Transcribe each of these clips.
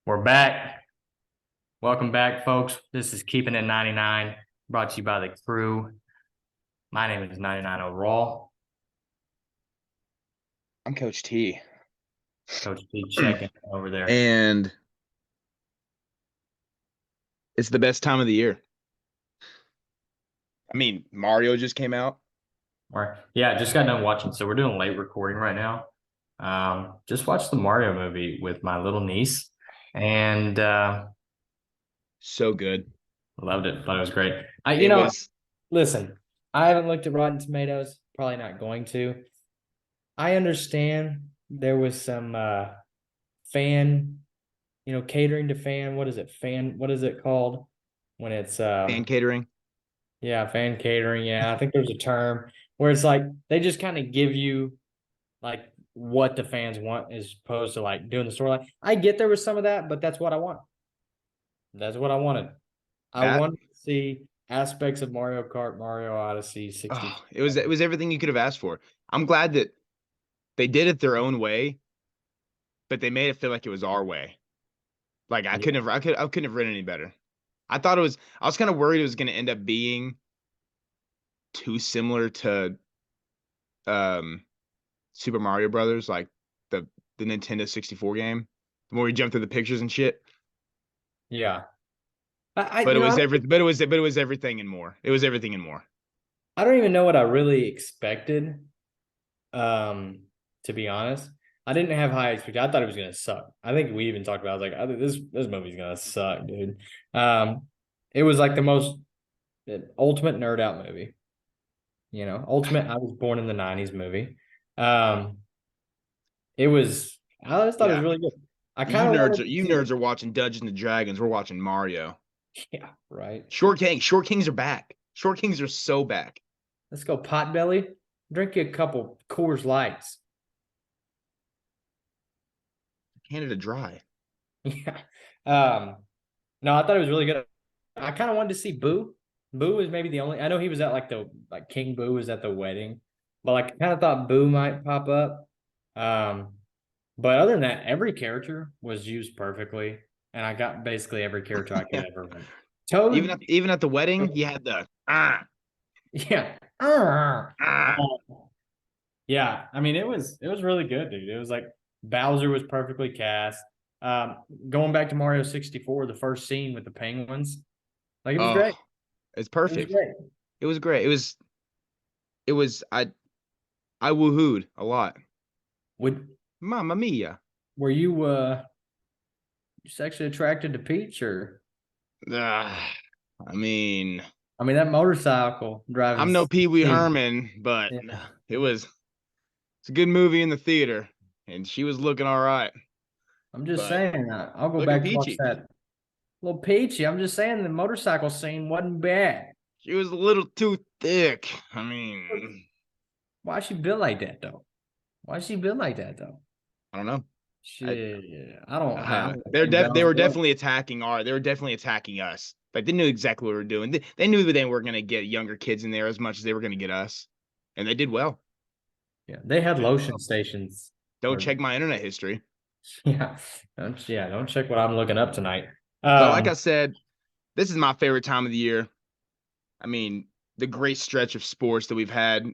We're back. Welcome back, folks. This is Keepin It 99, brought to you by the crew. My name is 99 Overall. I'm Coach T. Coach T checking over there. And it's the best time of the year. I mean, Mario just came out. Yeah, just got done watching. So we're doing late recording right now. Just watched the Mario movie with my little niece and So good. loved it. Thought it was great. I, you It know, was, listen, I haven't looked at Rotten Tomatoes. Probably not going to. I understand there was some fan, catering to fan. What is it? What is it called? When it's fan catering. yeah, fan catering. Yeah, I think there's a term where it's like they just kind of give you like what the fans want as opposed to like doing the storyline. I get there was some of that, but that's what I want. That's what I wanted. I That wanted to see aspects of Mario Kart, Mario Odyssey 60. it was everything you could have asked for. I'm glad that they did it their own way, but they made it feel like it was our way. Like Yeah, I couldn't have written any better. I was kind of worried it was going to end up being too similar to um Super Mario Brothers, like the the Nintendo 64 game. The more we jump through the pictures and shit. yeah. I But you it know I was don't, everything. But it was everything and more. It was everything and more. I don't even know what I really expected. Um, to be honest, I didn't have high expectations. I thought it was gonna suck. I think we even talked about. I was like, I think this movie's gonna suck, dude. Um, it was like the most ultimate nerd out movie. Ultimate. I was born in the '90s movie. Um, it was. I just thought it was Yeah, really good. I you kind of nerds wanted are to you see nerds it. are watching Dungeons and Dragons. We're watching Mario. Yeah, right. Short Kings are back. Short Kings are so back. Let's go, Potbelly. Drink you a couple Coors Lights. Canada Dry. Yeah. Um, no, I thought it was really good. I kind of wanted to see Boo. Boo was maybe the only. I know he was at like King Boo was at the wedding, but like I kind of thought Boo might pop up. Um, but other than that, every character was used perfectly, and I got basically every character I could ever want. Toad, Even at the wedding, he had the yeah, ah. yeah. I mean, it was really good, dude. It was like Bowser was perfectly cast. Um, Going back to Mario 64, the first scene with the penguins, like it was Oh, great. it's It was perfect. great. It was great. It was I woohooed a lot. Would Mamma mia. Were you sexually attracted to Peach or Ah, I mean, I mean that motorcycle driving I'm no Pee Wee scene. Herman, but Yeah. it was it's a good movie in the theater, and she was looking all right. I'm just But saying I'll go looking back to watch peachy. that little Peachy. I'm just saying the motorcycle scene wasn't bad. She was a little too thick. I mean, Why she built like that though? Why she built like that though? I don't know. I Shit. I don't think they Bowser were was. definitely attacking they were definitely attacking us. Like they knew exactly what we were doing. They knew that they weren't going to get younger kids in there as much as they were going to get us, and they did well. Yeah, they had They did lotion well. stations. Don't Or check my internet history. don't check what I'm looking up tonight. But like I Um, said, this is my favorite time of the year. I mean, the great stretch of sports that we've had.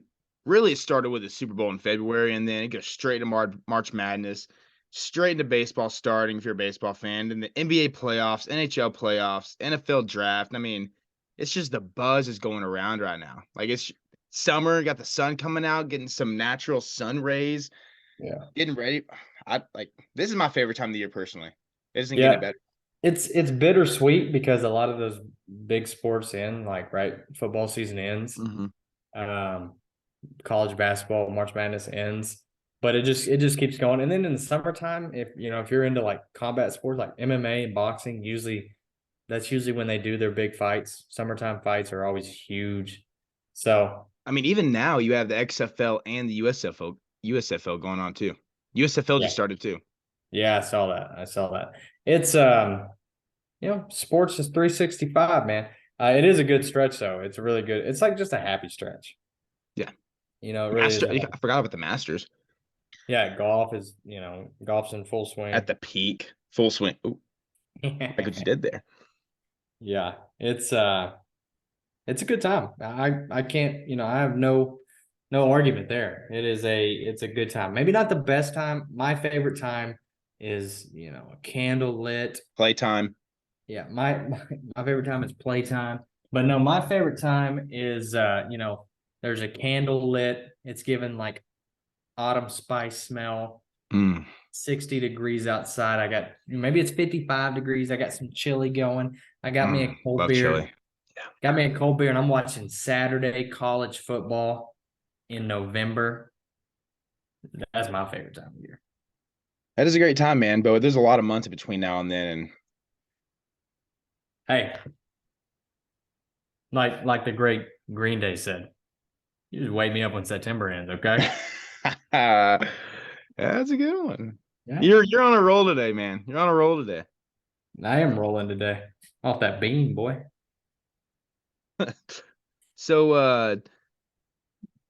Really, it started with the Super Bowl in February, and then it goes straight to March Madness, straight into baseball starting if you're a baseball fan, and the NBA playoffs, NHL playoffs, NFL draft. I mean, it's just the buzz is going around right now. Like it's summer, got the sun coming out, getting some natural sun rays, yeah. getting ready. I like this is my favorite time of the year personally. It doesn't get any Yeah. better. It's bittersweet because a lot of those big sports end, like right, football season ends. Mm-hmm. Um, College basketball, March Madness ends, but it just keeps going. And then in the summertime, if you're into like combat sports like MMA and boxing, that's usually when they do their big fights. Summertime fights are always huge. So I mean, even now you have the XFL and the USFL going on too. USFL yeah, just started too. yeah, I saw that. I saw that. It's sports is 365, man. It is a good stretch though. It's really good. It's like just a happy stretch. Yeah. It really is. I forgot about the Masters Yeah, golf's in full swing. at the peak, full swing. Ooh. Like what you did there. Yeah, it's a good time. I can't, I have no argument there. It's a good time. Maybe not the best time. My favorite time is, a candle lit. Playtime. Yeah, my favorite time is playtime. But no, my favorite time is there's a candle lit. It's given like autumn spice smell. Mm, 60 degrees outside. I got maybe it's 55 degrees. I got some chili going. I got me a cold love chili. beer. Got me a cold beer, and I'm watching Saturday college football in November. That's my favorite time of year. That is a great time, man. But there's a lot of months in between now and then. And Hey, like the great Green Day said, you just wake me up when September ends, okay? That's a good one. Yeah, You're on a roll today, man. You're on a roll today. I am rolling today off that bean, boy. So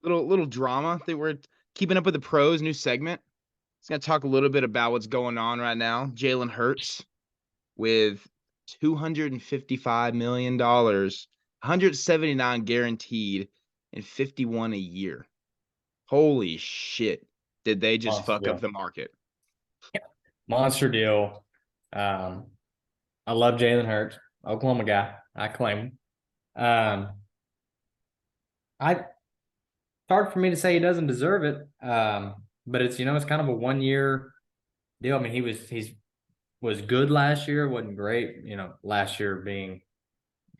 little drama that we're keeping up with the pros new segment. It's gonna talk a little bit about what's going on right now. Jalen Hurts with $255 million, 179 guaranteed, and 51 a year. Holy shit. Did they just Monster fuck up deal. the market? Monster deal. Um, I love Jalen Hurts, Oklahoma guy. I claim him. It's hard for me to say he doesn't deserve it. But it's kind of a 1 year deal. I mean, he's was good last year, wasn't great. Last year being,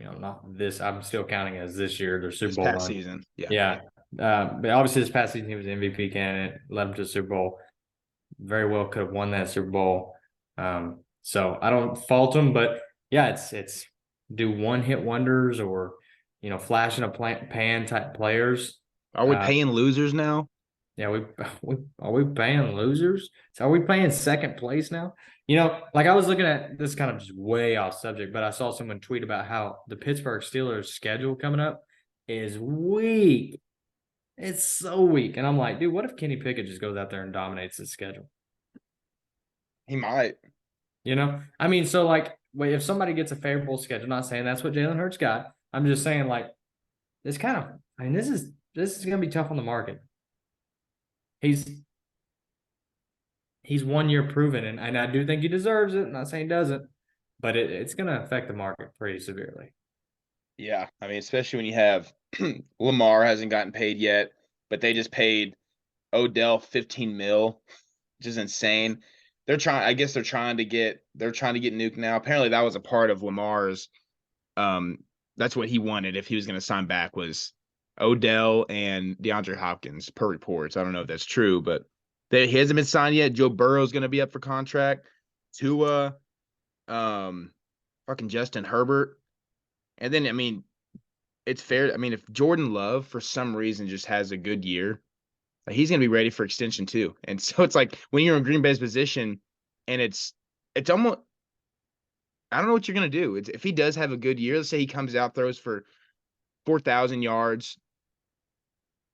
not this. I'm still counting as this year, their Super This Bowl past run. season. Yeah. Yeah. But obviously this past season he was MVP candidate, led him to the Super Bowl. Very well could have won that Super Bowl. So I don't fault him, but yeah, it's do one hit wonders or flash in a pan type players. Are we Uh, paying losers now? yeah, we are we paying losers? So are we paying second place now? Like I was looking at this kind of just way off subject, but I saw someone tweet about how the Pittsburgh Steelers schedule coming up is weak. It's so weak. And I'm like, dude, what if Kenny Pickett just goes out there and dominates the schedule? He might. I mean, so like, wait, if somebody gets a favorable schedule, I'm not saying that's what Jalen Hurts got. I'm just saying, like, this kind of, I mean, this is gonna be tough on the market. He's he's 1 year proven, and I do think he deserves it. I'm not saying he doesn't, but it's gonna affect the market pretty severely. Yeah. I mean, especially when you have Lamar hasn't gotten paid yet, but they just paid Odell 15 mil, which is insane. I guess they're trying to get Nuke now. Apparently that was a part of Lamar's um that's what he wanted if he was gonna sign back was Odell and DeAndre Hopkins per reports. I don't know if that's true, but he hasn't been signed yet. Joe Burrow's gonna be up for contract. Tua, um, fucking Justin Herbert. And then I mean, it's fair. I mean, if Jordan Love for some reason just has a good year, like, he's gonna be ready for extension too. And so it's like when you're in Green Bay's position, and it's almost I don't know what you're gonna do. If he does have a good year, let's say he comes out throws for 4,000 yards,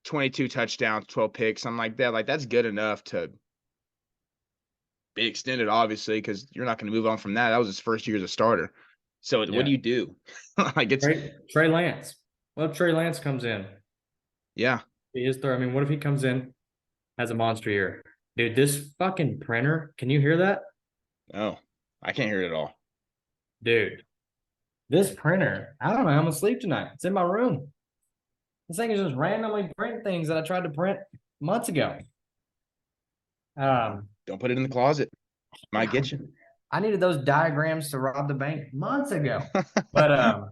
22 touchdowns, 12 picks, something like that. Like that's good enough to be extended, obviously, because you're not going to move on from that. That was his first year as a starter. So what Yeah, do you do? Like it's Trey Lance. Well, if Trey Lance comes in, yeah. he is third. I mean, what if he comes in, has a monster year, dude? This fucking printer, can you hear that, Oh, I can't hear it at all. dude? This printer, I don't know. I'm asleep tonight. It's in my room. This thing is just randomly print things that I tried to print months ago. Don't put it in the closet. Might get you. I needed those diagrams to rob the bank months ago. But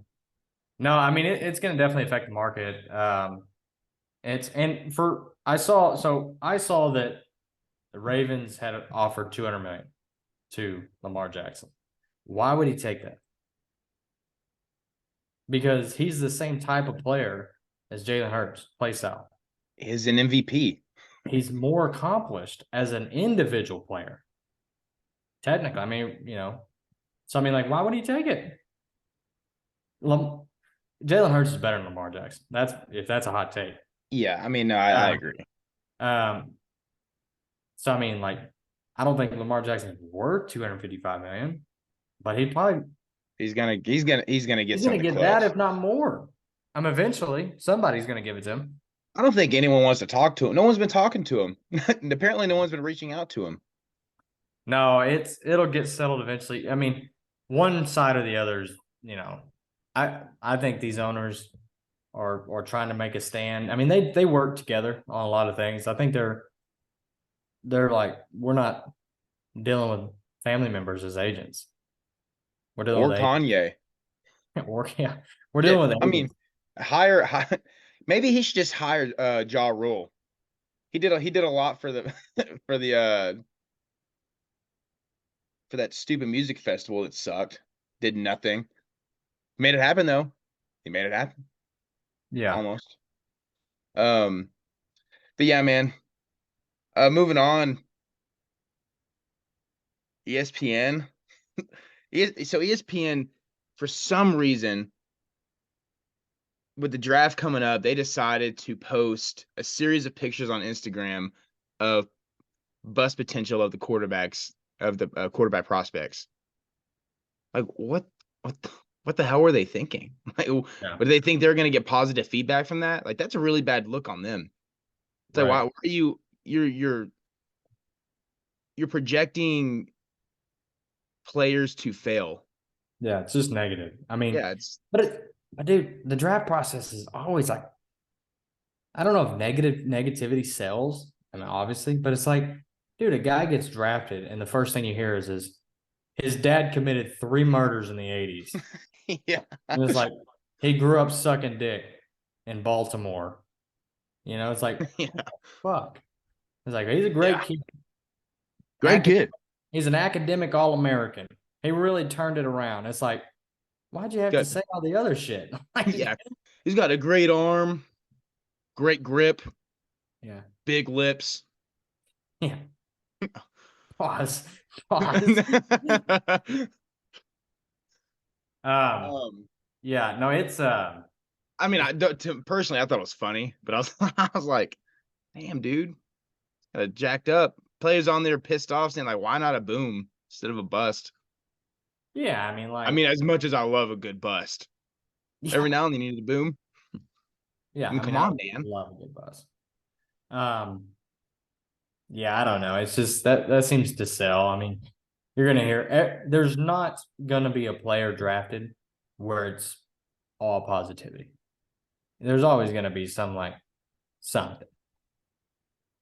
no, I mean it's going to definitely affect the market. It's and for I saw that the Ravens had offered 200 million to Lamar Jackson. Why would he take that? Because he's the same type of player as Jalen Hurts, play style. Is an MVP. He's more accomplished as an individual player. Technically, I mean, so I mean, like, why would he take it? Jalen Hurts is better than Lamar Jackson. That's if that's a hot take. Yeah, I mean, no, I Um, agree. um, so I mean, like, I don't think Lamar Jackson is worth 255 million. but he probably He's gonna get he's gonna something get that, close. if not more. Eventually somebody's gonna give it to him. I don't think anyone wants to talk to him. No one's been talking to him. Apparently, no one's been reaching out to him. No, it'll get settled eventually. I mean, one side or the other's, I think these owners are trying to make a stand. I mean, they work together on a lot of things. I think they're like, we're not dealing with family members as agents. We're dealing Or with agents. Kanye. Yeah, we're Yeah, dealing with I mean, agents. hire. Maybe he should just hire Ja Rule. He did a lot for the for the for that stupid music festival that sucked. Did nothing. Made it happen though. He made it happen Yeah, almost. Um, but yeah, man. Moving on. ESPN. So ESPN, for some reason, with the draft coming up, they decided to post a series of pictures on Instagram of bust potential of the quarterbacks of the quarterback prospects. Like what what the hell were they thinking? Like, what yeah, do they think they're going to get positive feedback from that? Like that's a really bad look on them. It's like why right. are you're projecting players to fail? Yeah, it's just negative. I mean, Yeah, it's but dude, the draft process is always like, I don't know if negativity sells. I mean, obviously, but it's like, dude, a guy gets drafted, and the first thing you hear is his dad committed 3 murders in the 80s. yeah. And it's like he grew up sucking dick in Baltimore. It's like, Yeah. fuck. It's like he's a great Yeah. kid. Great kid. He's an academic All-American. He really turned it around. It's like, why'd you have to Got say all the other shit? yeah. He's got a great arm, great grip, Yeah. big lips. Yeah. Pause. Pause. Um, um, yeah, no, I mean, personally, I thought it was funny, but I was like, damn, dude, jacked up. Players on there pissed off, saying like, why not a boom instead of a bust? yeah, I mean, I like, mean, as much as I love a good bust, every yeah, now and then you need a boom. yeah, I mean, I mean, come I on, man. love a good bus. Um, yeah, I don't know. It's just that seems to sell. I mean, you're gonna hear there's not gonna be a player drafted where it's all positivity. There's always gonna be some like something.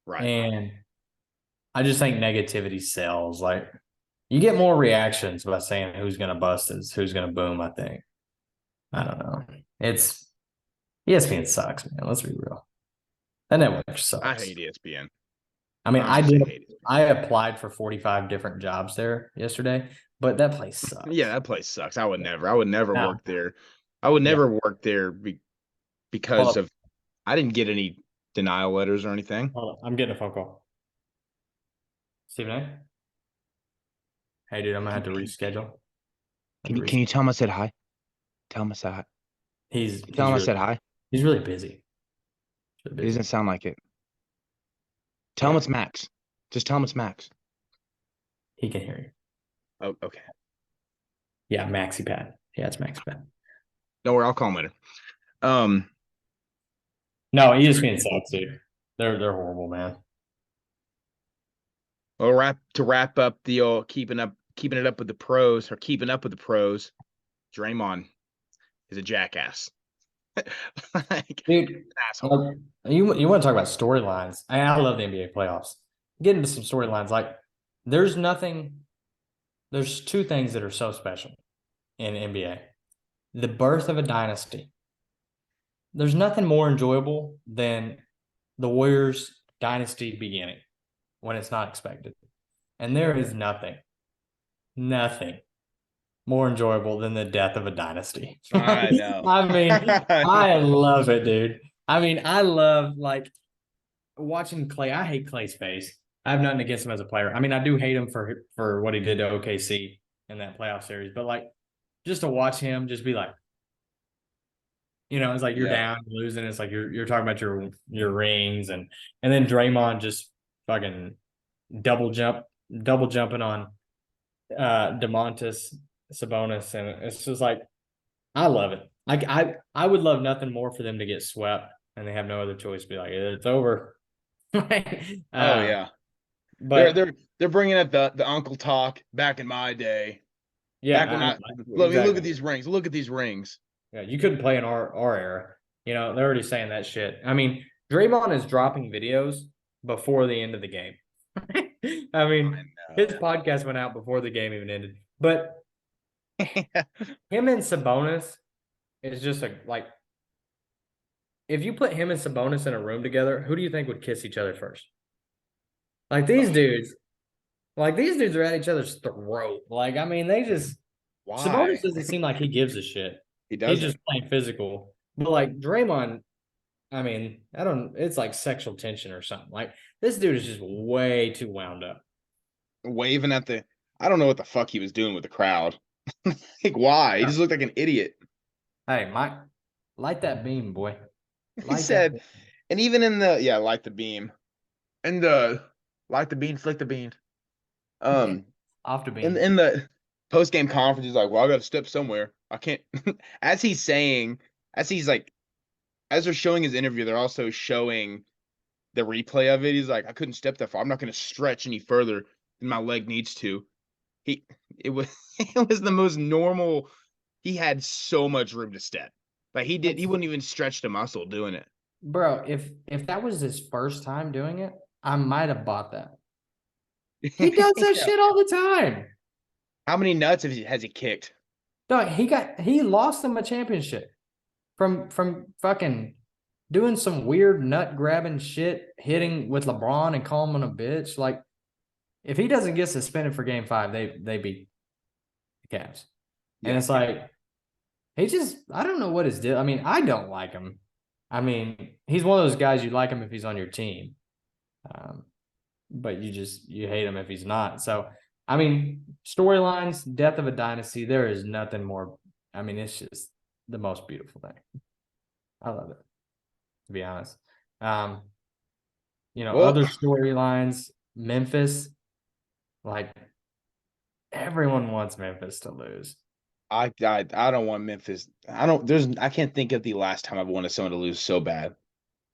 Right. And I just think negativity sells. Like you get more reactions by saying who's gonna bust is who's gonna boom, I think. I don't know. It's ESPN sucks, man. Let's be real. That network I sucks. hate ESPN. I mean, I'll just say hate it. I applied for 45 different jobs there yesterday, but that place Yeah, sucks. that place sucks. I would never No. work there. I would Yeah. never work there Hold because up. of I didn't get any denial letters or anything. Hold up. I'm getting a phone call. Stephen A. Hey, dude, I'm gonna have Can, to can, reschedule. I have can to you can you reschedule. tell him I said hi? Tell him I said hi. He's Tell he's him I really said hi. he's really busy. He's He really doesn't busy. sound like it. Tell him Yeah, it's Max. Just tell him it's Max. he can hear you. Oh, okay. Yeah, Maxi Pad. Yeah, it's Maxi Pad. Don't worry, I'll call him later. Um, No, ESPN sucks, dude. They're horrible, man. well, wrap up the old keeping it up with the pros or keeping up with the pros. Draymond is a jackass. Like Dude, asshole. like, you want to talk about storylines? I love the NBA playoffs. Get into some storylines. Like, there's nothing. There's two things that are so special in NBA: the birth of a dynasty. There's nothing more enjoyable than the Warriors dynasty beginning when it's not expected, and there is nothing more enjoyable than the death of a dynasty. I know. I mean, I I know. love it, dude. I mean, I love like watching Clay. I hate Clay's face. I have nothing against him as a player. I mean, I do hate him for what he did to OKC in that playoff series, but like just to watch him just be like, it's like you're Yeah. down, losing. It's like you're talking about your rings and then Draymond just fucking double jumping on DeMontis. Sabonis, and it's just like I love it. I would love nothing more for them to get swept, and they have no other choice. Be like, it's over. Oh uh, yeah. They're but they're they're bringing up the uncle talk back in my day. yeah, Back when I look at exactly. these rings. Look at these rings. Yeah, you couldn't play in our era. They're already saying that shit. I mean, Draymond is dropping videos before the end of the game. I I mean, his know. podcast went out before the game even ended. But him and Sabonis is just like if you put him and Sabonis in a room together, who do you think would kiss each other first? Like these dudes, like these dudes are at each other's throat. Like, I mean, they just Sabonis Why? doesn't seem like he gives a shit. He He's just doesn't. playing physical. But like Draymond, I mean, I don't it's like sexual tension or something. Like this dude is just way too wound up. Waving at the I don't know what the fuck he was doing with the crowd. Like why? He Yeah. just looked like an idiot. Hey, Mike, light that beam, boy. He Light that said, and even in the yeah, light the beam. And light the bean, flick the bean. beam. Um Off the in beam. in the post game conference, he's like, well, I gotta step somewhere. I can't as he's saying, as he's like as they're showing his interview, they're also showing the replay of it. He's like, I couldn't step that far. I'm not gonna stretch any further than my leg needs to. He it was it was the most normal. He had so much room to step. Like he It's wouldn't even stretch the muscle doing it. bro, if that was his first time doing it, I might have bought that. He does that Yeah. shit all the time. How many nuts has he kicked? Dog, he lost them a championship from fucking doing some weird nut grabbing shit, hitting with LeBron and calling him a bitch. Like if he doesn't get suspended for game five, they beat the Cavs. And Yeah. it's like he just I don't know what his deal. I mean, I don't like him. I mean, he's one of those guys you like him if he's on your team. Um, but you hate him if he's not. So I mean, storylines, death of a dynasty, there is nothing more. I mean, it's just the most beautiful thing. I love it, to be honest. Um, Well, other storylines, Memphis, like everyone wants Memphis to lose. I don't want Memphis. I can't think of the last time I've wanted someone to lose so bad.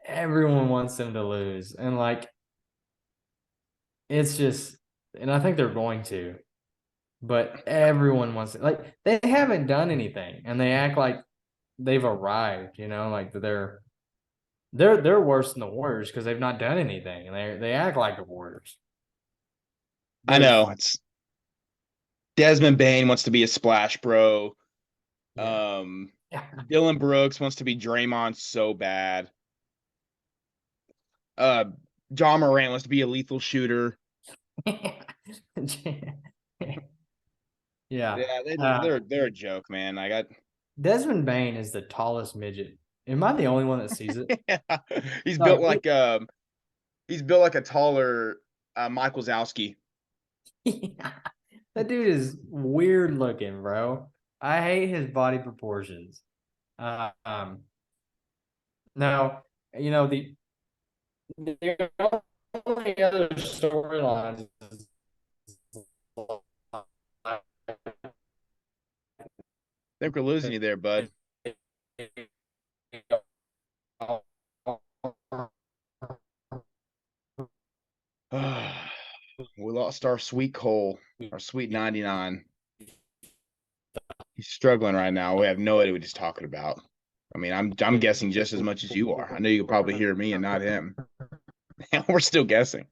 Everyone wants them to lose. And like it's just and I think they're going to, but everyone wants it. Like they haven't done anything and they act like they've arrived, like they're worse than the Warriors because they've not done anything and they act like the Warriors. I There's know it's Desmond Bain wants to be a splash bro. yeah. Um, Dylan Brooks wants to be Draymond so bad. Uh, John Morant wants to be a lethal shooter. Yeah. Yeah, they're a joke, man. I got Desmond Bain is the tallest midget. Am I the only one that sees it? yeah. He's built Like, like he's built like a taller Mike Wazowski. that dude is weird looking, bro. I hate his body proportions. Uh, um, now, the only other storylines is I think we're losing you there, bud. We lost our sweet Cole, our sweet 99. He's struggling right now. We have no idea what he's talking about. I mean, I'm guessing just as much as you are. I know you can probably hear me and not him. We're still guessing.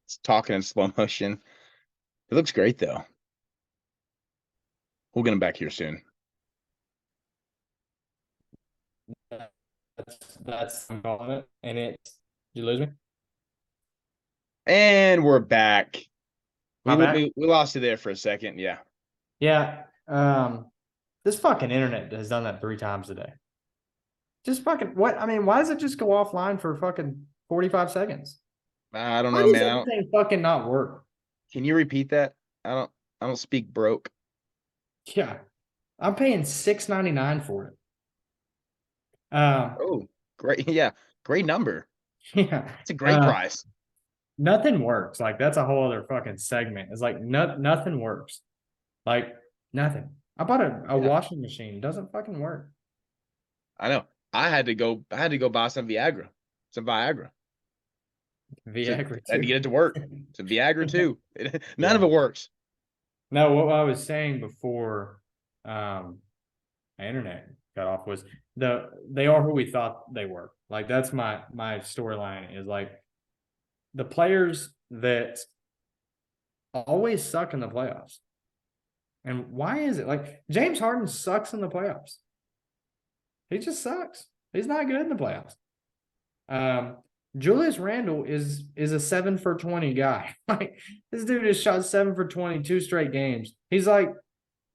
It's talking in slow motion. It looks great though. We'll get him back here soon. that's I'm calling it, and it's you lose me. And we're back. We My bad. we lost you there for a second. Yeah. Yeah. This fucking internet has done that 3 times a day. Just fucking what? I mean, why does it just go offline for fucking 45 seconds? I don't Why know, does man. I don't, everything fucking not work? can you repeat that? I don't speak broke. Yeah. I'm paying $6.99 for it. Um, Oh, great. Yeah. Great number. yeah. It's a great price. Nothing works. Like that's a whole other fucking segment. It's like nothing works. Like Nothing. I bought a Yeah, washing machine. Doesn't fucking work. I know. I had to go buy some Viagra. So Viagra I had to too. get it to work. Some Viagra too. None of Yeah. it works. No, what I was saying before um my internet cut off was they are who we thought they were. Like that's my storyline is like the players that always suck in the playoffs. And why is it like James Harden sucks in the playoffs? He just sucks. He's not good in the playoffs. Um, Julius Randle is a 7 for 20 guy. Like this dude has shot 7 for 22 straight games. He's like,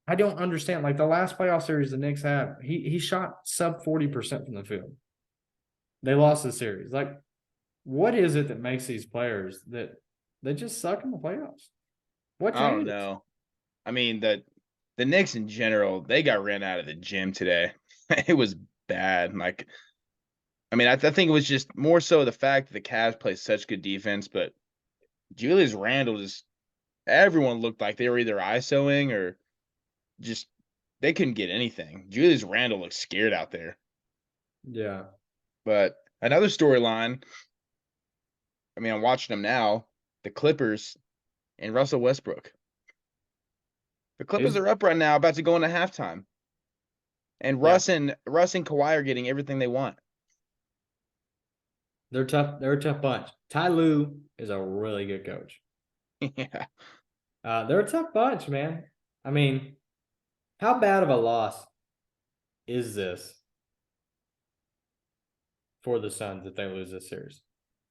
I don't understand. Like the last playoff series the Knicks had, he shot sub 40% from the field. They lost the series. Like, what is it that makes these players that they just suck in the playoffs? What I don't changes? know. I mean, the Knicks in general, they got ran out of the gym today. It was bad. Like, I mean, I think it was just more so the fact that the Cavs play such good defense, but Julius Randle just everyone looked like they were either ISOing or just they couldn't get anything. Julius Randle looked scared out there. Yeah. But another storyline, I mean, I'm watching them now, the Clippers and Russell Westbrook. The Clippers He's are up right now, about to go into halftime. And yeah, Russ and Kawhi are getting everything they want. they're tough. They're a tough bunch. Ty Lue is a really good coach. Yeah. They're a tough bunch, man. I mean, how bad of a loss is this for the Suns if they lose this series?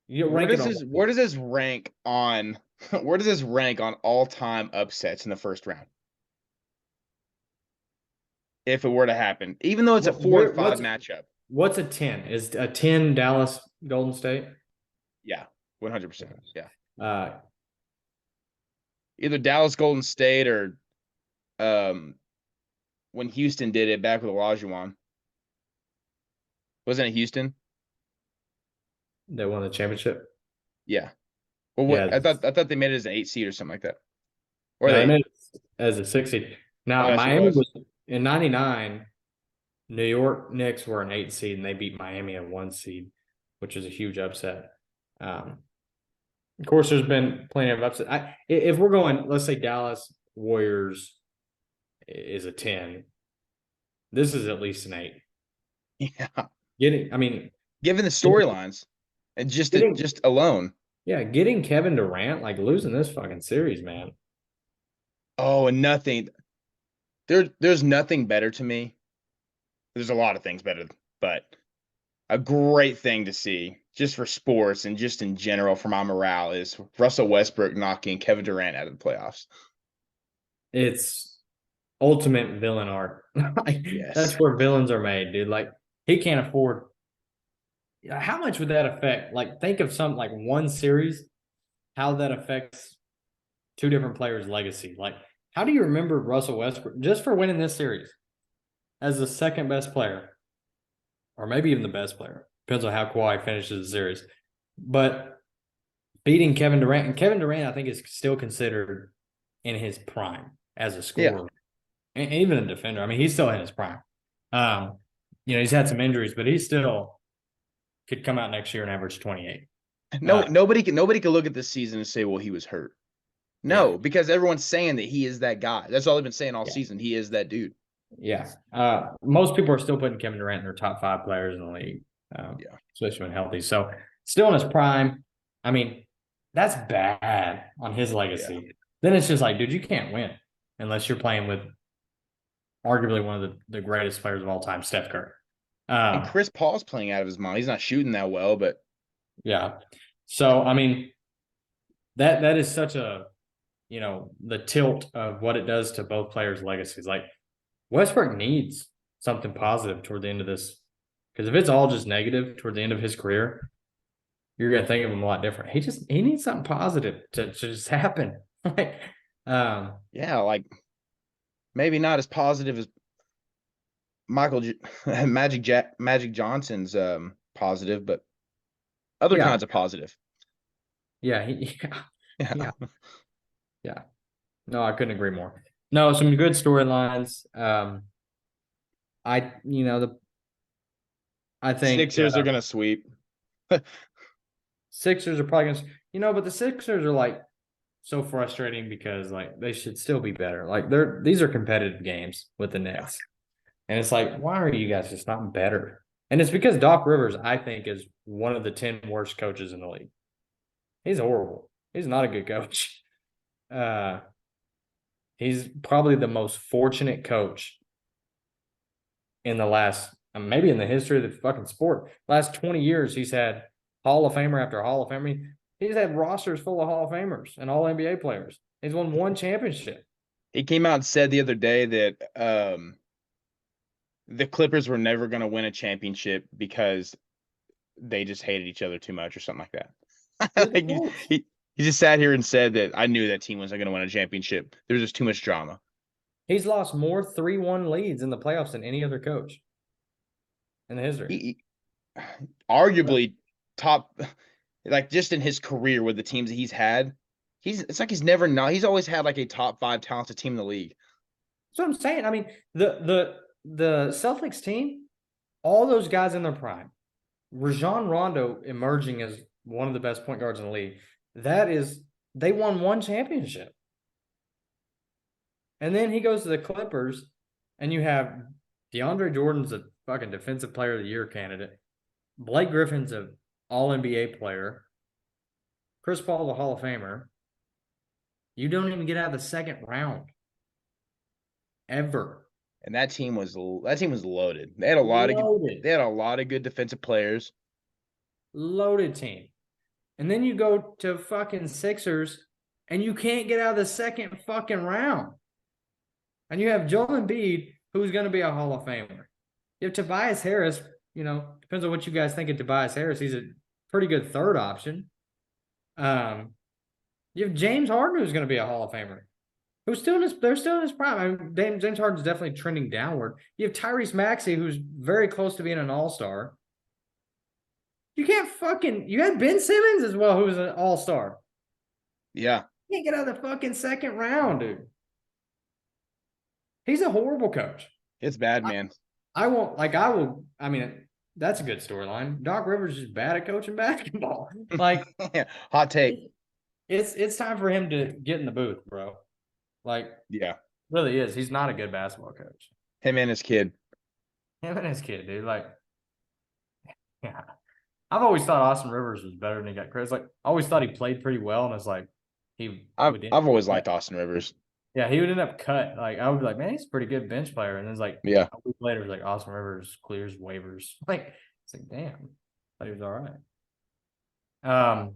You rank it on Where does this rank on where does this rank on all-time upsets in the first round? If it were to happen, even though it's a what, 4 and where, 5 matchup. what's a 10? Is a 10 Dallas Golden State? Yeah, 100%. Yeah. Uh, Either Dallas Golden State or um when Houston did it back with Olajuwon. Wasn't it Houston? they won the championship. Yeah. Well, what Yeah, I thought they made it as an 8 seed or something like that. Or no, they they made it as a 6 seed. Oh, Now that's what it Miami was. was in '99. New York Knicks were an 8 seed and they beat Miami a 1 seed, which is a huge upset. Um, of course, there's been plenty of upset. If we're going, let's say Dallas Warriors is a 10, this is at least an 8. Yeah. Getting, I mean, Given the storylines and getting, just alone. yeah, getting Kevin Durant, like losing this fucking series, man. Oh, and nothing. There's nothing better to me. There's a lot of things better, but a great thing to see just for sports and just in general for my morale is Russell Westbrook knocking Kevin Durant out of the playoffs. It's ultimate villain art. Like, that's Yes. where villains are made, dude. Like, he can't afford. How much would that affect? Like, think of some like one series, how that affects two different players' legacy. Like, how do you remember Russell Westbrook just for winning this series as the second best player, or maybe even the best player? Depends on how Kawhi finishes the series. But beating Kevin Durant, and Kevin Durant, I think, is still considered in his prime as a Yeah. scorer and even a defender. I mean, he's still in his prime. Um, he's had some injuries, but he still could come out next year and average 28. No, nobody can look at this season and say, well, he was hurt. Yeah, No, because everyone's saying that he is that guy. That's all they've been saying all yeah, season. He is that dude. yeah. Most people are still putting Kevin Durant in their top 5 players in the league, Yeah. especially when healthy. So still in his prime. I mean, that's bad on his Yeah. legacy. Then it's just like, dude, you can't win unless you're playing with arguably one of the greatest players of all time, Steph Curry. And Chris Paul's playing out of his mind. He's not shooting that well, but Yeah. So I mean, that is such a the tilt of what it does to both players' legacies. Like Westbrook needs something positive toward the end of this, because if it's all just negative toward the end of his career, you're gonna think of him a lot different. He needs something positive to just happen. Like, yeah, like maybe not as positive as Michael Magic Johnson's positive, but other yeah, kinds of positive. yeah, yeah, Yeah. yeah, yeah. No, I couldn't agree more. No, some good storylines. I you know the I think Sixers are gonna sweep. Sixers are probably gonna but the Sixers are like so frustrating because like they should still be better. Like these are competitive games with the Yeah. Nets. And it's like, why are you guys just not better? And it's because Doc Rivers, I think, is one of the 10 worst coaches in the league. He's horrible. He's not a good coach. Uh, he's probably the most fortunate coach in the last, maybe in the history of the fucking sport. Last 20 years, he's had Hall of Famer after Hall of Famer. He's had rosters full of Hall of Famers and all NBA players. He's won one championship. He came out and said the other day that the Clippers were never gonna win a championship because they just hated each other too much or something like You're that. the Like coach. he just sat here and said that I knew that team wasn't gonna win a championship. There was just too much drama. He's lost more 3-1 leads in the playoffs than any other coach in the history. He arguably top, like just in his career with the teams that he's had, it's like he's always had like a top 5 talented team in the league. That's what I'm saying. I mean, the Celtics team, all those guys in their prime, Rajon Rondo emerging as one of the best point guards in the league. They won one championship. And then he goes to the Clippers, and you have DeAndre Jordan's a fucking defensive player of the year candidate. Blake Griffin's a all NBA player. Chris Paul's a Hall of Famer. You don't even get out of the second round. Ever. And that team was loaded. They had a lot of good, Loaded. they had a lot of good defensive players. Loaded team. And then you go to fucking Sixers and you can't get out of the second fucking round. And you have Joel Embiid, who's going to be a Hall of Famer. You have Tobias Harris, depends on what you guys think of Tobias Harris. He's a pretty good third option. You have James Harden, who's going to be a Hall of Famer. They're still in his prime. I mean, James Harden's definitely trending downward. You have Tyrese Maxey, who's very close to being an all-star. You had Ben Simmons as well, who's an all-star. Yeah. You can't get out of the fucking second round, dude. He's a horrible coach. It's bad, man. I mean, that's a good storyline. Doc Rivers is bad at coaching basketball. Like, Hot take. it's time for him to get in the booth, bro. Like, Yeah. really is. He's not a good basketball coach. Him and his kid. Him and his kid, dude. Like, yeah. I've always thought Austin Rivers was better than he got credit. Like, I always thought he played pretty well, and it's like I've always liked Austin Rivers. yeah, he would end up cut. Like, I would be like, man, he's a pretty good bench player. And then it's like Yeah. a week later, it's like Austin Rivers clears waivers. Like, it's like, damn, thought he was all right.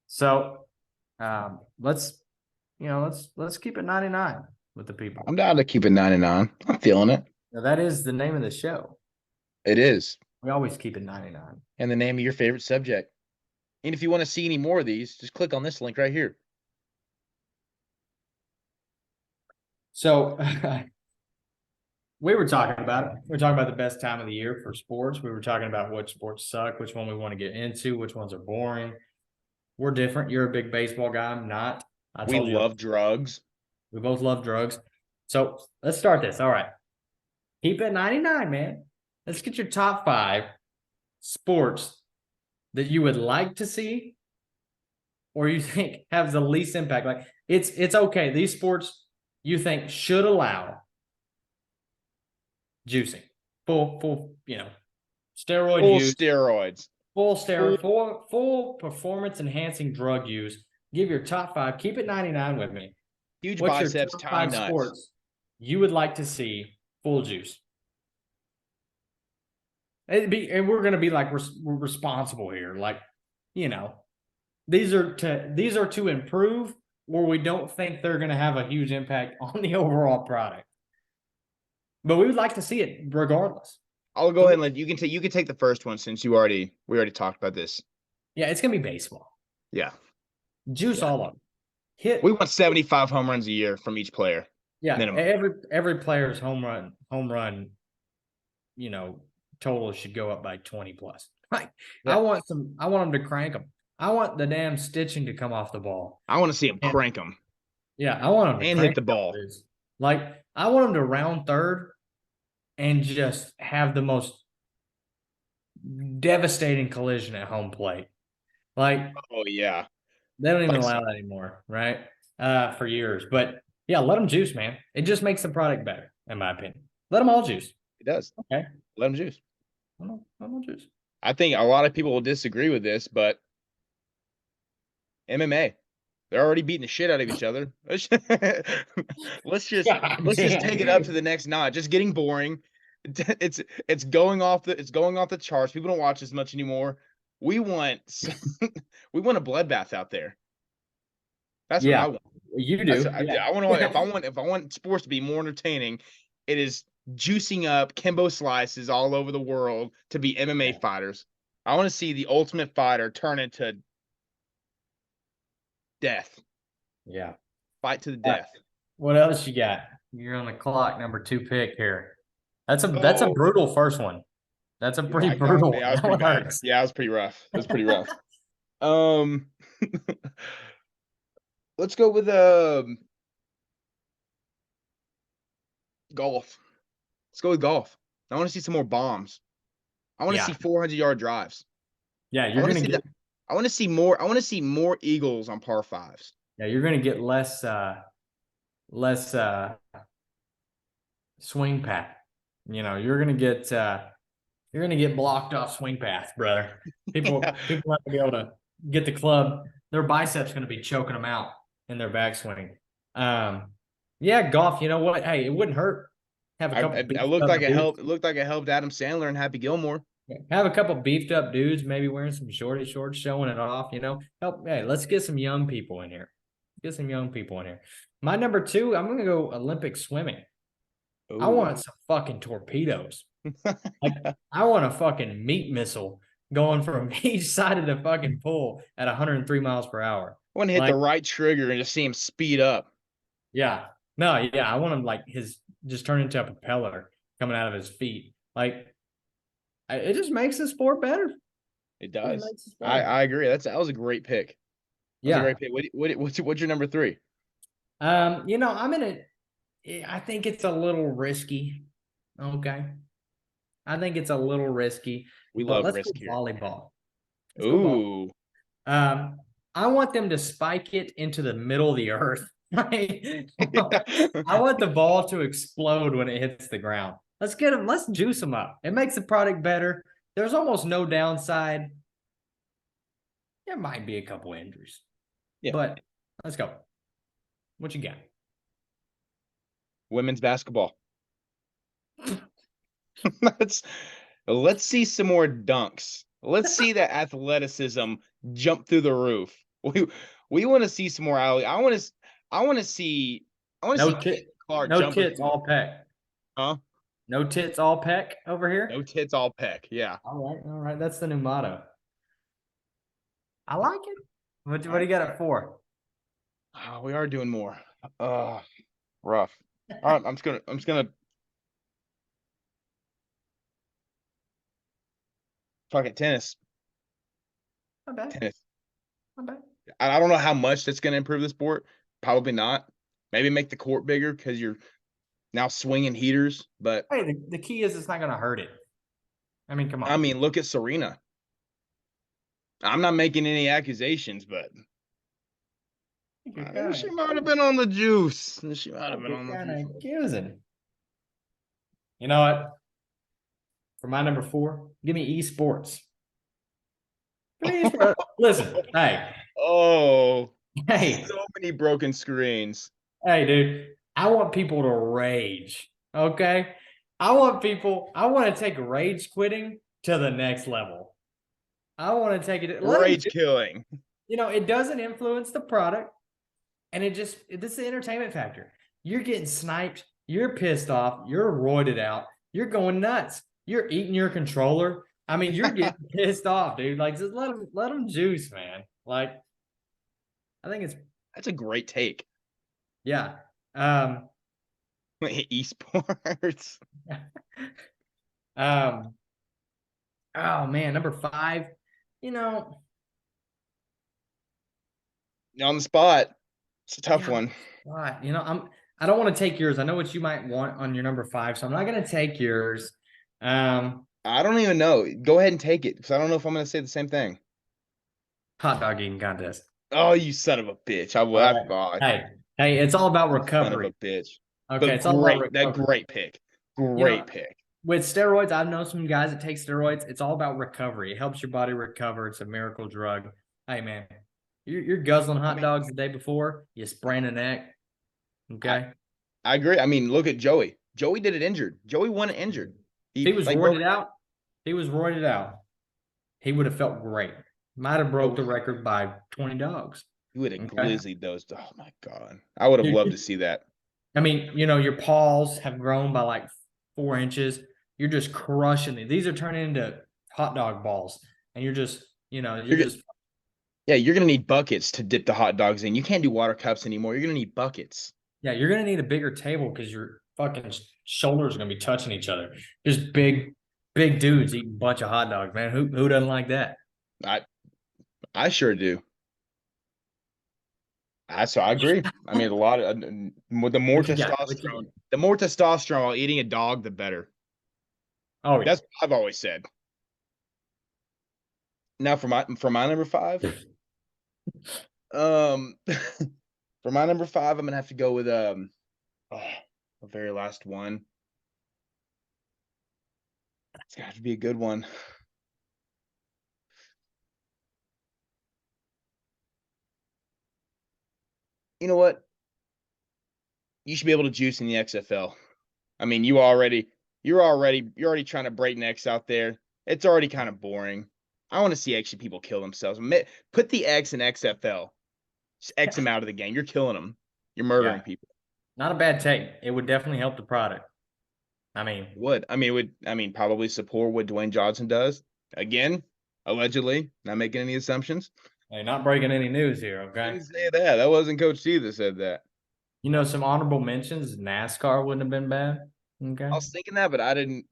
So let's keep it 99 with the people. I'm down to keep it 99. I'm feeling it. Now, that is the name of the show. It is. We always keep it 99. And the name of your favorite subject. And if you want to see any more of these, just click on this link right here. So we were talking about it. We were talking about the best time of the year for sports. We were talking about which sports suck, which one we want to get into, which ones are boring. We're different. You're a big baseball guy. I'm not. We love drugs. We both love drugs. So let's start this. All right. Keep it 99, man. Let's get your top 5 sports that you would like to see or you think have the least impact. Like it's okay. These sports you think should allow juicing. Full, steroid Full use. steroids. Full performance enhancing drug use. Give your top 5. Keep it 99 with me. Huge What's your biceps, top tiny 5 nuts. sports you would like to see full juice? And we're gonna be like we're responsible here. Like, these are to improve, or we don't think they're gonna have a huge impact on the overall product. But we would like to see it regardless. I'll go ahead and let you can take the first one since we already talked about this. Yeah, it's gonna be baseball. Yeah. Juice all of them. We want 75 home runs a year from each player. Yeah, minimum. every player's home run, total should go up by 20 plus. Like, Yeah. I want them to crank them. I want the damn stitching to come off the ball. I want to see him crank them. Yeah, I want them to and crank hit the ball. Like, I want them to round third and just have the most devastating collision at home plate. Like, Oh yeah, they don't even like allow that anymore, right? For years. But yeah, let them juice, man. It just makes the product better, in my opinion. Let them all juice. it does. Okay. Let them juice. Let them juice. I think a lot of people will disagree with this, but MMA, they're already beating the shit out of each other. Let's just God let's just take it up to damn. the next notch. Just getting boring. It's going off the charts. People don't watch as much anymore. We want we want a bloodbath out there. That's what Yeah, I want. you That's do. Yeah. I want if I want sports to be more entertaining, it is juicing up Kimbo slices all over the world to be MMA Yeah. fighters. I want to see the Ultimate Fighter turn into death, Yeah. fight to the All right. death. What else you got? You're on the clock, number two pick here. That's a Oh, brutal first one. That's a pretty brutal one. yeah, I was That pretty one bad. hurts. Yeah, it was pretty rough. It was pretty rough. Um, let's go with golf. Let's go with golf. I want to see some more bombs. I want to see Yeah. 400-yard drives. Yeah, I you're want to gonna see get that. I want to see more. I want to see more eagles on par fives. yeah, you're gonna get less swing path. You're gonna get blocked off swing path, brother. Yeah, People have to be able to get the club. Their biceps gonna be choking them out in their backswing. Yeah, golf. You know what? Hey, it wouldn't hurt. Have a couple I beefed looked up like it dudes. helped. It looked like it helped Adam Sandler and Happy Gilmore. Have a couple beefed up dudes, maybe wearing some shorty shorts, showing it off. Help. Hey, let's get some young people in here. Get some young people in here. My number two, I'm gonna go Olympic swimming. I Ooh. want some fucking torpedoes. Like, I want a fucking meat missile going from each side of the fucking pool at 103 miles per hour. I want to hit the Like, right trigger and just see him speed up. yeah, no, yeah, I want him like his just turn into a propeller coming out of his feet. Like, it just makes the sport better. It It does. makes it better. I agree. That was a great pick. That was a Yeah. great pick. What's your number three? I'm in I think it's a little risky. Okay. I think it's a little risky, We but love let's go risk here. volleyball. Let's go volleyball. Ooh. Um, I want them to spike it into the middle of the earth. I want the ball to explode when it hits the ground. Let's get them. Let's juice them up. It makes the product better. There's almost no downside. There might be a couple injuries, Yeah. but let's go. What you got? Women's basketball. let's let's see some more dunks. Let's see that athleticism jump through the roof. We want to see some more alley. I want to see Caitlin Clark No jumping tits, through the all peck. huh? No tits, all peck over No here. tits, all peck. Yeah. All right. That's the new motto. I like it. What do you got it for? Oh, we are doing more. Uh, rough. All right, I'm just gonna fuck it. Tennis. Not bad. Tennis. Not bad. I don't know how much that's gonna improve the sport. Probably not. Maybe make the court bigger because you're now swinging heaters. But Hey, the key is it's not going to hurt it. I mean, come I on. mean, look at Serena. I'm not making any accusations, but You're kind she of, might have been on the juice. She might have been you're on the kind juice. of accusing. You know what? For my number four, give me esports. Give me esports. Listen, Oh, hey, so many broken screens. hey, dude. I want people to rage. Okay. I want to take rage quitting to the next level. I want to take it, let them, Rage killing. it doesn't influence the product. And this is the entertainment factor. You're getting sniped. You're pissed off. You're roided out. You're going nuts. You're eating your controller. I mean, you're getting pissed off, dude. Like, just let them juice, man. Like, I think it's That's a great take. yeah. Um, Esports. um. Oh man, number five. You know, On the spot. It's a tough yeah. one. God, you know, I don't want to take yours. I know what you might want on your number five, so I'm not going to take yours. Um, I don't even know. Go ahead and take it because I don't know if I'm going to say the same thing. Hot dog eating contest. Oh, you son of a bitch! All I right. thought Hey, it's all about you son of recovery. a bitch. Okay, it's all about The recovery. great pick, You know, great pick. with steroids, I've known some guys that take steroids. It's all about recovery. It helps your body recover. It's a miracle drug. Hey, man, you're guzzling I hot mean, dogs the day before, you sprain a neck. I Okay. I agree. I mean, look at Joey. Joey did it injured. Joey won it injured. If he He was like broke. roided out, he would have felt great. Might have broke Oh, the record by 20 dogs. he would have Okay. glizzled those. Oh my god, I would have loved to Dude, see that. I mean, your paws have grown by like 4 inches. You're just crushing it. These are turning into hot dog balls. And you're You're just, Yeah, you're gonna need buckets to dip the hot dogs in. You can't do water cups anymore. You're gonna need buckets. yeah, you're going to need a bigger table because your fucking shoulders are going to be touching each other. Just big dudes eating a bunch of hot dogs, man. Who doesn't like that? I I sure do. I agree. I mean, a lot of What you got? What you got? the more testosterone while eating a dog, the better. Oh, yeah. That's what I've always said. Now for my number five, um, for my number five, I'm gonna have to go with oh, the very last one. It's gonna have to be a good one. You know what? You should be able to juice in the XFL. I mean, you're already trying to break necks out there. It's already kind of boring. I want to see actually people kill themselves. Put the X in XFL. Just X them out of the game. You're killing them. You're Yeah. murdering people. Not a bad take. It would definitely help the product. I mean, Probably support what Dwayne Johnson does. Again, allegedly, not making any assumptions. hey, not breaking any news here, okay? Didn't say that. That wasn't Coach T that said that. Some honorable mentions. NASCAR wouldn't have been bad. I Okay. was thinking that, but I didn't.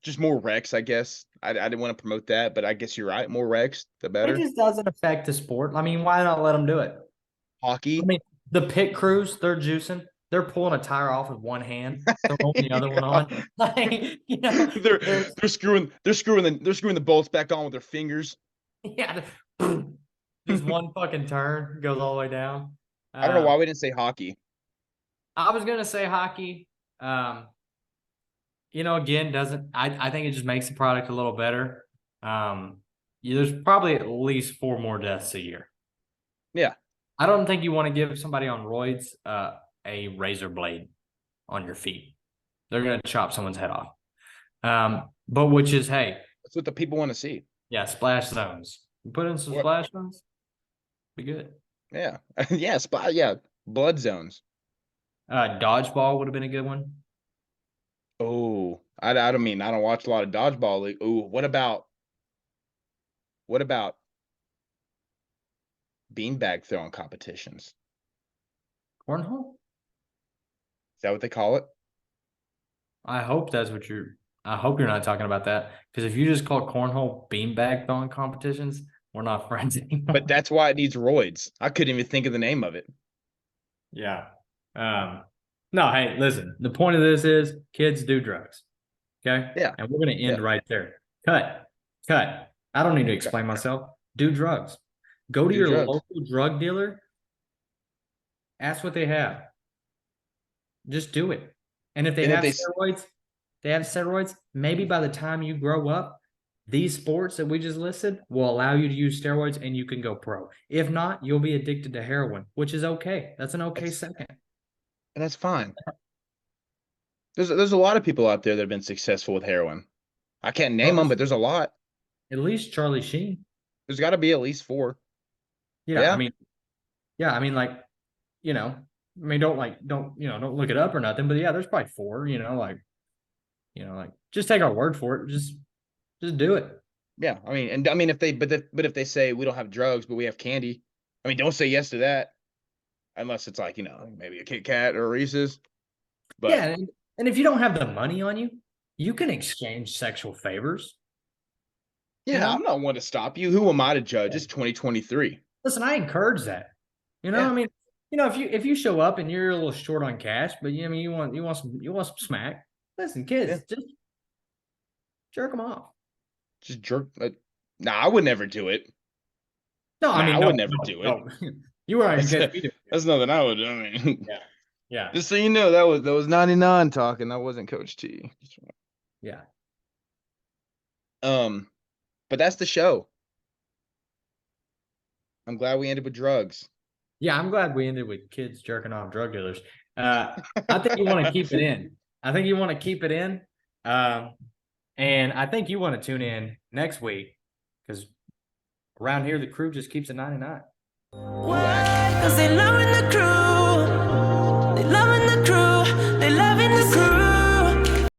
Just more Rex, I guess. I didn't want to promote that, but I guess you're right. More Rex, the It better. just doesn't affect the sport. I mean, why not let them do it? I Hockey. mean, the pit crews, they're juicing. They're pulling a tire off with one hand, throwing the other one Yeah. on. Like, they're there's they're screwing the bolts back on with their fingers. yeah, just one fucking turn goes all the way down. I don't know why Um, we didn't say hockey. I was gonna say hockey. Again, doesn't I think it just makes the product a little better. There's probably at least four more deaths a year. Yeah, I don't think you want to give somebody on roids a razor blade on your feet. They're gonna chop someone's head off. But which is, hey, that's what the people want to see. yeah, splash zones. You put in some What? splash zones, be good. Yeah, yeah, spot. Yeah, blood zones. Dodgeball would have been a good one. Oh, I don't mean I don't watch a lot of dodgeball league. Oh, what about beanbag throwing competitions? Cornhole. Is that what they call it? I hope that's what you're. I hope you're not talking about that because if you just call cornhole beanbag throwing competitions, we're not friends anymore. But that's why it needs roids. I couldn't even think of the name of it. Yeah. Um. No. Hey, listen. The point of this is kids do drugs. Okay, Yeah, and we're gonna end yeah. right there. Cut. I don't need to explain myself. Do drugs. Go to Do your drugs. local drug dealer. Ask what they have. Just do it. And if And if they s- they have steroids, maybe by the time you grow up, these sports that we just listed will allow you to use steroids and you can go pro. If not, you'll be addicted to heroin, which is okay. That's an okay that's second. and that's fine. There's a lot of people out there that have been successful with heroin. I can't name them, but there's a lot. At least Charlie Sheen. There's got to be at least four. Yeah, I Yeah, mean, like, don't look it up or nothing, but yeah, there's probably four, just take our word for it. Just do it. yeah. If they say we don't have drugs, but we have candy, I mean, don't say yes to that unless it's like maybe a Kit Kat or a Reese's. But Yeah, and if you don't have the money on you, you can exchange sexual favors. You yeah, know, I'm not one to stop you. Who am I to judge? It's 2023. listen, I encourage that. Yeah, I mean, if you show up and you're a little short on cash, but I mean you want some smack. Listen, Yeah, kids, just jerk them off. just jerk. Nah, I would never do it. No, I Nah, I mean, would no, never no, do it. no. You were not gonna That's catch me doing it. that's nothing I would do. I mean, Yeah, yeah, just so you know, that was 99 talking. That wasn't Coach T. yeah. Um, but that's the show. I'm glad we ended with drugs. Yeah, I'm glad we ended with kids jerking off drug dealers. Uh, I think you want to keep it in. I think you want to keep it in. Um, and I think you want to tune in next week because around here the crew just keeps it 99. Relax. Cause they loving the crew.